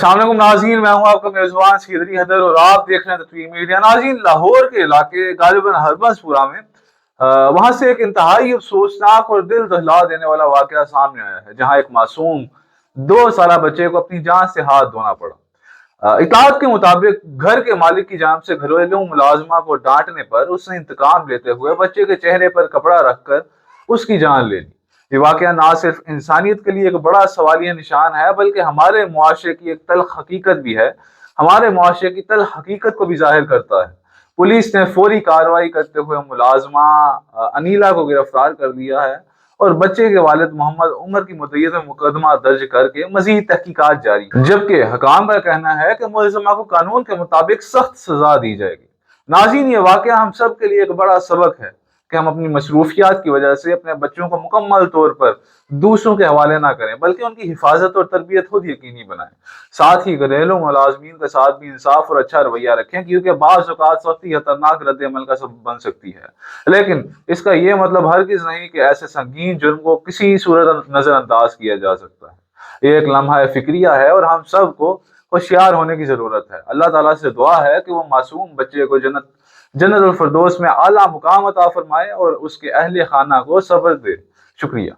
السلام علیکم ناظرین، میں ہوں آپ کا میزبان سیدری حیدر اور آپ دیکھ رہے ہیں تطویر میڈیا۔ ناظرین، لاہور کے علاقے غالباً ہربنس پورہ میں وہاں سے ایک انتہائی افسوسناک اور دل دہلا دینے والا واقعہ سامنے آیا ہے، جہاں ایک معصوم 2 سالہ بچے کو اپنی جان سے ہاتھ دھونا پڑا۔ اطلاعات کے مطابق گھر کے مالک کی جانب سے گھریلو ملازمہ کو ڈانٹنے پر اس نے انتقام لیتے ہوئے بچے کے چہرے پر کپڑا رکھ کر اس کی جان لے لی۔ یہ واقعہ نہ صرف انسانیت کے لیے ایک بڑا سوالیہ نشان ہے، بلکہ ہمارے معاشرے کی ایک تلخ حقیقت بھی ہے، ہمارے معاشرے کی تلخ حقیقت کو بھی ظاہر کرتا ہے۔ پولیس نے فوری کارروائی کرتے ہوئے ملازمہ انیلا کو گرفتار کر لیا ہے اور بچے کے والد محمد عمر کی مدعیت میں مقدمہ درج کر کے مزید تحقیقات جاری ہیں، جبکہ حکام کا کہنا ہے کہ ملزمہ کو قانون کے مطابق سخت سزا دی جائے گی۔ ناظرین، یہ واقعہ ہم سب کے لیے ایک بڑا سبق ہے کہ ہم اپنی مصروفیات کی وجہ سے اپنے بچوں کو مکمل طور پر دوسروں کے حوالے نہ کریں، بلکہ ان کی حفاظت اور تربیت خود یقینی بنائیں۔ ساتھ ہی گھریلو ملازمین کے ساتھ بھی انصاف اور اچھا رویہ رکھیں، کیونکہ بعض اوقات سختی خطرناک رد عمل کا سبب بن سکتی ہے، لیکن اس کا یہ مطلب ہرگز نہیں کہ ایسے سنگین جرم کو کسی صورت نظر انداز کیا جا سکتا ہے۔ یہ ایک لمحہ فکریہ ہے اور ہم سب کو ہوشیار ہونے کی ضرورت ہے۔ اللہ تعالیٰ سے دعا ہے کہ وہ معصوم بچے کو جنت الفردوس میں اعلیٰ مقام عطا فرمائے اور اس کے اہل خانہ کو صبر دے۔ شکریہ۔